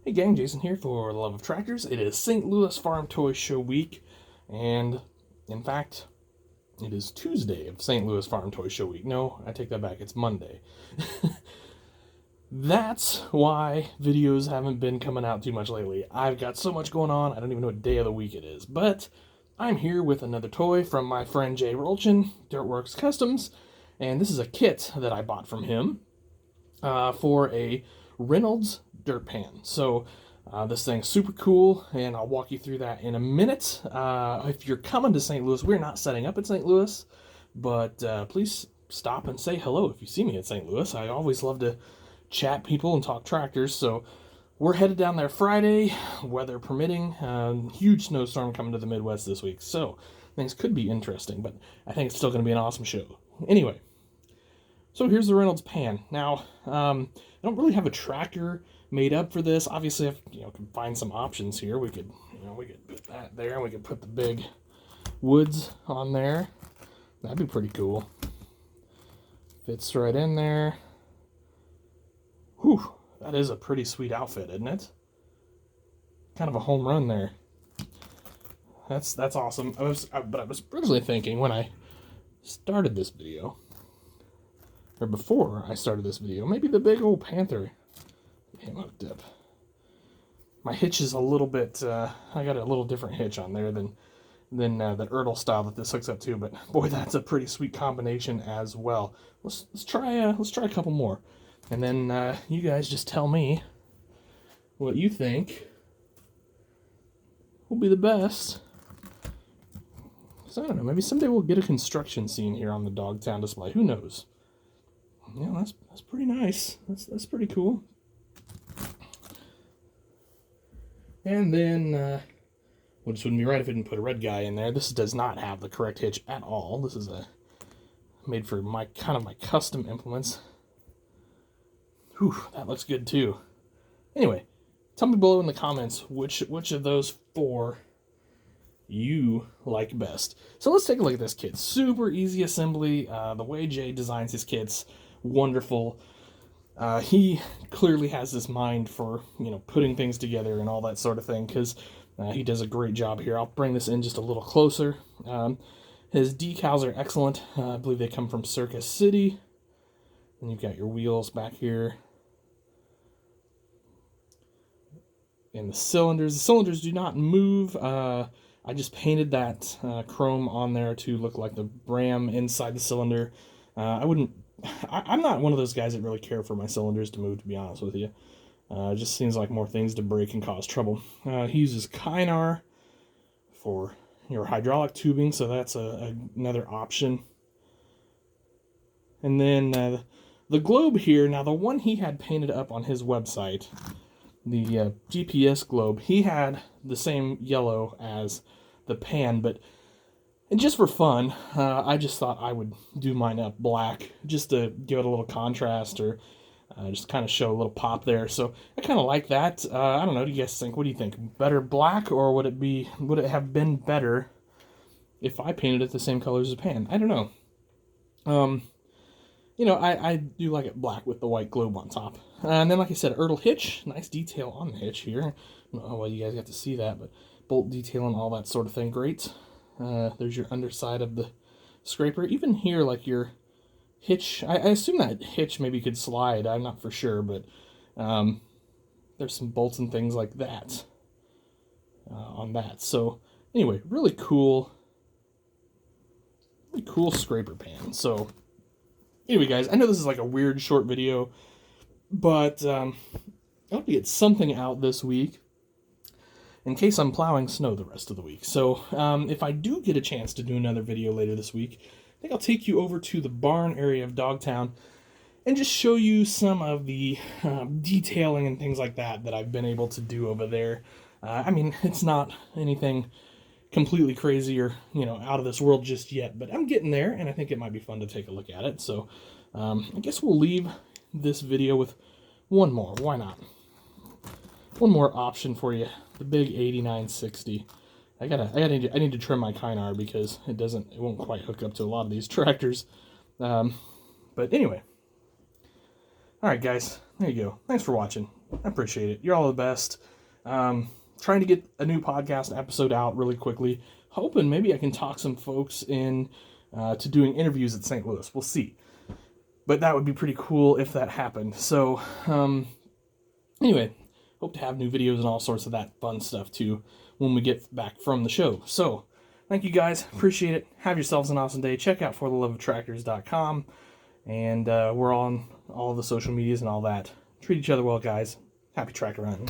Hey gang, Jason here for the Love of Tractors. It is St. Louis Farm Toy Show week, and in fact, it is Tuesday of St. Louis Farm Toy Show week. No, I take that back, it's Monday. That's why videos haven't been coming out too much lately. I've got so much going on, I don't even know what day of the week it is. But I'm here with another toy from my friend Jay Rolchin, Dirtworks Customs, and this is a kit that I bought from him for a Reynolds dirt pan. So this thing's super cool, and I'll walk you through that in a minute. If you're coming to St. Louis, we're not setting up at St. Louis, but please stop and say hello if you see me at St. Louis. I always love to chat people and talk tractors, so we're headed down there Friday, weather permitting. Huge snowstorm coming to the Midwest this week, so things could be interesting, but I think it's still going to be an awesome show. Anyway, so here's the Reynolds pan. Now, I don't really have a tractor made up for this. Obviously, if can find some options here, we could put that there, and we could put the big woods on there. That'd be pretty cool. Fits right in there. Whew, that is a pretty sweet outfit, isn't it? Kind of a home run there. That's awesome. But I was originally thinking when I started this video, or before I started this video, maybe the big old Panther came hooked up. My hitch is a little bit, I got a little different hitch on there than the Erdl style that this hooks up to, but boy, that's a pretty sweet combination as well. Let's try a couple more, and then you guys just tell me what you think will be the best. So I don't know, maybe someday we'll get a construction scene here on the Dogtown display. Who knows? Yeah, that's pretty nice. That's pretty cool. And then, well, this wouldn't be right if I didn't put a red guy in there. This does not have the correct hitch at all. This is made for my custom implements. Whew, that looks good too. Anyway, tell me below in the comments which of those four you like best. So let's take a look at this kit. Super easy assembly. The way Jay designs his kits, wonderful. He clearly has this mind for putting things together and all that sort of thing, because he does a great job here. I'll bring this in just a little closer. His decals are excellent. I believe they come from Circus City. And you've got your wheels back here. And the cylinders do not move. I just painted that chrome on there to look like the ram inside the cylinder. I'm not one of those guys that really care for my cylinders to move, to be honest with you. It just seems like more things to break and cause trouble. He uses Kynar for your hydraulic tubing, so that's another option. And then the globe here, now the one he had painted up on his website, the GPS globe, he had the same yellow as the pan, but and just for fun, I just thought I would do mine up black, just to give it a little contrast, or just kind of show a little pop there. So I kind of like that. I don't know. Do you guys think? What do you think? Better black, or would it have been better if I painted it the same colors as pan? I don't know. I do like it black with the white globe on top. And then, like I said, Erdl hitch, nice detail on the hitch here. I don't know how well you guys got to see that, but bolt detail and all that sort of thing, great. There's your underside of the scraper. Even here, like your hitch, I assume that hitch maybe could slide. I'm not for sure, but there's some bolts and things like that on that. So anyway, really cool scraper pan. So anyway, guys, I know this is like a weird short video, but I hope to get something out this week in case I'm plowing snow the rest of the week. So if I do get a chance to do another video later this week, I think I'll take you over to the barn area of Dogtown and just show you some of the detailing and things like that I've been able to do over there. I mean, it's not anything completely crazy or out of this world just yet, but I'm getting there, and I think it might be fun to take a look at it. So I guess we'll leave this video with one more. Why not? One more option for you. The big 8960. I need to trim my Kynar because it won't quite hook up to a lot of these tractors. But anyway. Alright guys, there you go. Thanks for watching. I appreciate it. You're all the best. Trying to get a new podcast episode out really quickly. Hoping maybe I can talk some folks in to doing interviews at St. Louis. We'll see. But that would be pretty cool if that happened. So, anyway, hope to have new videos and all sorts of that fun stuff too when we get back from the show. So, thank you guys. Appreciate it. Have yourselves an awesome day. Check out fortheloveoftractors.com. And we're on all the social medias and all that. Treat each other well, guys. Happy tractor hunting.